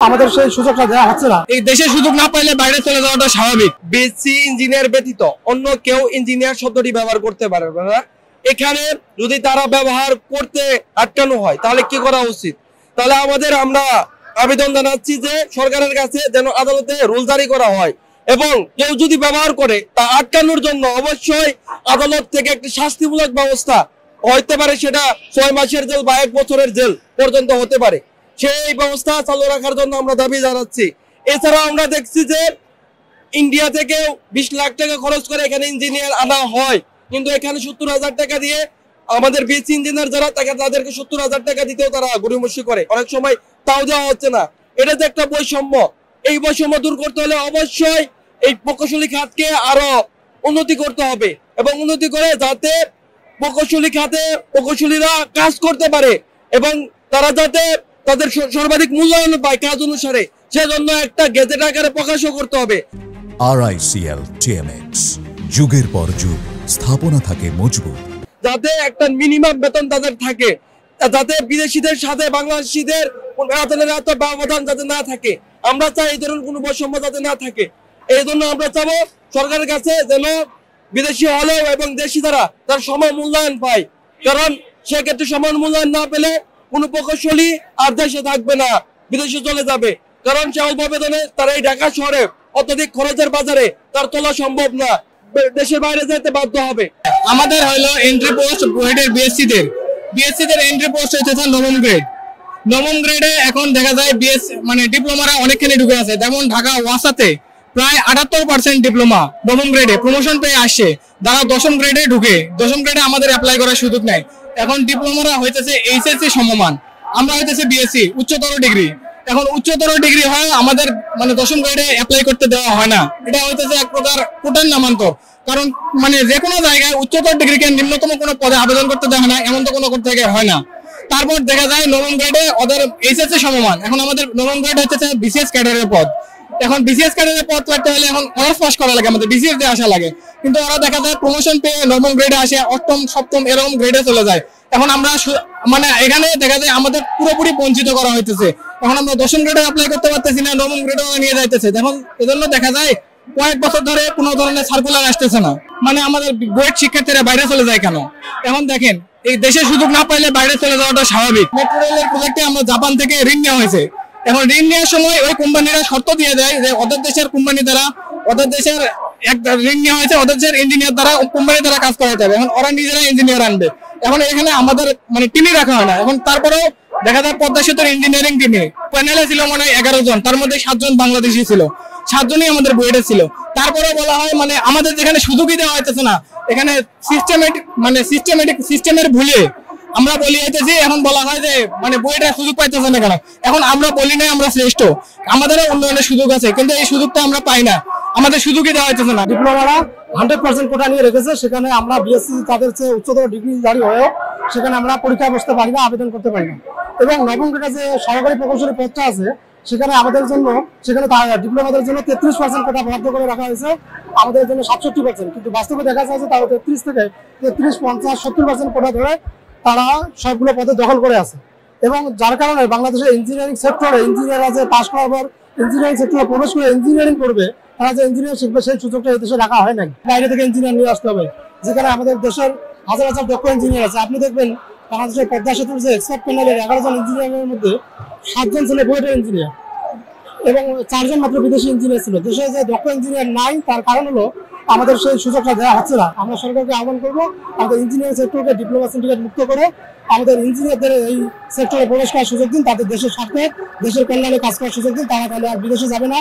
আমাদের সেই সুযোগটা দেওয়া হচ্ছে না। এই দেশে সুযোগ না পাইলে বাইরে চলে যাওয়াটা স্বাভাবিক। বিএসসি ইঞ্জিনিয়ার ব্যতীত অন্য কেউ ইঞ্জিনিয়ার শব্দটি ব্যবহার করতে পারে না। এখানে যদি তারা ব্যবহার করতে আটকানো হয় তাহলে কি করা উচিত? তাহলে আমরা আবেদন জানাচ্ছি যে সরকারের কাছে যেন আদালতে রুল জারি করা হয় এবং কেউ যদি ব্যবহার করে তা আটকানোর জন্য অবশ্যই আদালত থেকে একটি শাস্তিমূলক ব্যবস্থা হতে পারে, সেটা 6 মাসের জেল বা 1 বছরের জেল পর্যন্ত হতে পারে। সেই ব্যবস্থা চালু রাখার জন্য আমরা দাবি জানাচ্ছি। এছাড়া আমরা দেখছি যে ইন্ডিয়া থেকে 20 লাখ টাকা খরচ করে এখানে ইঞ্জিনিয়ার আনা হয়, কিন্তু এখানে 70,000 টাকা দিয়ে আমাদের বিএসসি ইঞ্জিনিয়ার যারা তাদেরকে 70,000 টাকা দিতেও তারা গড়িমসি করে, অনেক সময় তাও দেওয়া হচ্ছে না। এটা যে একটা বৈষম্য, এই বৈষম্য দূর করতে হলে অবশ্যই এই প্রকৌশলী খাতকে আরো উন্নতি করতে হবে এবং উন্নতি করে যাতে প্রকৌশলী খাতে প্রকৌশলীরা কাজ করতে পারে এবং তারা যাতে তাদের সর্বাধিক মূল্যায়ন পায় কাজ অনুসারে, সেজন্য একটা গেজেট আকারে প্রকাশও করতে হবে। RICL TMX, যুগের পর যুগ স্থাপনা থাকে মজবুত, যাতে একটা মিনিমাম বেতন তাদের থাকে, যাতে বিদেশিদের সাথে বাংলাদেশিদের বেতনের এত ব্যবধান যাতে না থাকে। আমরা চাই এই ধরনের কোনো বৈষম্য যাতে না থাকে। এই জন্য আমরা চাবো সরকারের কাছে যেন বিদেশি হলেও এবং দেশি দ্বারা তার সমান মূল্যায়ন পায়, কারণ সেক্ষেত্রে সমান মূল্যায়ন না পেলে কোনো প্রকৌশলী আর দেশে থাকবে না, বিদেশে চলে যাবে। কারণ সে অল্প বেতনে তার এই ঢাকা শহরে অত্যধিক খরচের বাজারে তার তোলা সম্ভব না, দেশের বাইরে যেতে বাধ্য হবে। আমাদের হলো এন্ট্রি পোস্ট বুয়েটের বিএসসি দের এন্ট্রি পোস্ট হচ্ছে 9ম গ্রেড। 9ম গ্রেডে এখন দেখা যায় মানে ডিপ্লোমারা অনেকখানি ঢুকে আছে। যেমন ঢাকা ওয়াসাতে প্রায় 78% ডিপ্লোমা 9ম গ্রেডে প্রমোশন পেয়ে আসছে, যারা 10ম গ্রেডে ঢুকে 10ম গ্রেডে আমাদের অ্যাপ্লাই করার সুযোগ নাই। এখন ডিপ্লোমারা হইতেছে এইচএসসি সমমান, আমরা হইতেছে বিএসসি উচ্চতর ডিগ্রি। এখন উচ্চতর ডিগ্রি হয় আমাদের মানে 10ম গ্রেডে অ্যাপ্লাই করতে দেওয়া হয় না। এটা হইতেছে এক প্রকার কোটার নামান্তর, কারণ মানে যে কোনো জায়গায় উচ্চতর ডিগ্রিকে নিম্নতম কোনো পদে আবেদন করতে দেওয়া হয় না, এমন তো কোনো জায়গায় হয় না। তারপর দেখা যায় 9ম গ্রেডে ওদের এইচএসসি সমমান। এখন আমাদের 9ম গ্রেড হচ্ছে বিসিএস ক্যাডারের পদ। এখন বিসিএস ক্যাডারের পদ লাগতে হলে এখন অনার্স পাস করা লাগে, আমাদের বিসিএস দিয়ে আসা লাগে, কিন্তু ওরা দেখা যায় প্রমোশন পেয়ে 9ম গ্রেডে আসে, 8ম 7ম এরকম গ্রেডে চলে যায়। এখন আমরা মানে এখানে দেখা যায় আমাদের পুরোপুরি বঞ্চিত করা হইতেছে। এখন আমরা 10ম গ্রেডে অ্যাপ্লাই করতে পারতেছি না, 9ম গ্রেডে নিয়ে যাইতেছে। এখন এজন্য দেখা যায় কয়েক বছর ধরে কোনো ধরনের সার্কুলার আসতেছে না, মানে আমাদের বুয়েট শিক্ষার্থীরা বাইরে চলে যায় কেন? এখন দেখেন এই দেশে সুযোগ না পাইলে বাইরে চলে যাওয়াটা স্বাভাবিক। মেট্রো রেলের প্রজেক্টে আমরা জাপান থেকে ঋণ নেওয়া হয়েছে। এখন ঋণ নেওয়ার সময় ওই কোম্পানিরা শর্ত দিয়ে দেয় যে ওদের দেশের কোম্পানি দ্বারা ওদের দেশের ঋণ নেওয়া হয়েছে, ওদের দেশের ইঞ্জিনিয়ার দ্বারা কোম্পানি দ্বারা কাজ করা যাবে। এখন ওরা নিজেরা ইঞ্জিনিয়ার আনবে। এখন এখানে আমাদের মানে টিমই রাখা হয় না। এখন তারপরেও দেখা যায় পদ্মা সেতুর ইঞ্জিনিয়ারিং টিমে প্যানেলে ছিল মানে 11 জন, তার মধ্যে 7 জন বাংলাদেশি ছিল, 7 জনই আমাদের বুয়েটে ছিল। তারপরে বলা হয় মানে আমাদের যেখানে সুযোগই দেওয়া হইতেছে না, এখানে সিস্টেমের ভুলে আমরা বলি হইতেছি। এখন বলা হয় যে মানে বুয়েটে সুযোগ পাইতেছে না কেন? এখন আমরা বলি না আমরা শ্রেষ্ঠ, আমাদেরও উন্নয়নের সুযোগ আছে, কিন্তু এই সুযোগটা আমরা পাই না, আমাদের সুযোগই দেওয়া হইতেছে না। ডিপ্লোমারা 100% কোটা নিয়ে রেখেছে, সেখানে আমরা বিএসসি তাদের চেয়ে উচ্চতর ডিগ্রি জারি হয়েও সেখানে আমরা পরীক্ষা বসতে পারি না, আবেদন করতে পারি না। এবং 9ম গ্রেডে যে সরকারি প্রকৌশলী পদটা আছে সেখানে আমাদের জন্য সেখানে ডিপ্লোমাদের জন্য 33% কোটা বরাদ্দ করে রাখা হয়েছে, আমাদের জন্য 67%, কিন্তু বাস্তবে দেখা যায় যে তারা 33 থেকে 33, 50, 70% কোটা ধরে তারা সবগুলো পদে দখল করে আছে। এবং যার কারণে বাংলাদেশের ইঞ্জিনিয়ারিং সেক্টরে ইঞ্জিনিয়াররা যে পাশ করার পর ইঞ্জিনিয়ারিং সেক্টরে প্রবেশ করে ইঞ্জিনিয়ারিং করবে, তারা যে ইঞ্জিনিয়ার শিখবে সেই সুযোগটা এই দেশে রাখা হয় নাই। বাইরে থেকে ইঞ্জিনিয়ার নিয়ে আসতে হবে, যেখানে আমাদের দেশের হাজার হাজার দক্ষ ইঞ্জিনিয়ার আছে। আপনি দেখবেন বাংলাদেশের পদ্মা সেতুর যে এক্সপার্ট প্যানেলের 11 জন ইঞ্জিনিয়ারের মধ্যে 7 জন ছিল বুয়েটের ইঞ্জিনিয়ার এবং 4 জন মাত্র বিদেশি ইঞ্জিনিয়ার ছিল। দেশে যে দক্ষ ইঞ্জিনিয়ার নাই, তার কারণ হলো আমাদের সেই সুযোগটা দেওয়া হচ্ছে না। আমরা সরকারকে আহ্বান করবো আমাদের ইঞ্জিনিয়ারিং সেক্টরকে ডিপ্লোমা সিন্ডিকেট মুক্ত করে আমাদের ইঞ্জিনিয়ারদের এই সেক্টরে প্রবেশ করার সুযোগ দিন, তাদের দেশের স্বার্থে দেশের কল্যাণে কাজ করার সুযোগ দিন, তারা তাহলে আর বিদেশে যাবে না।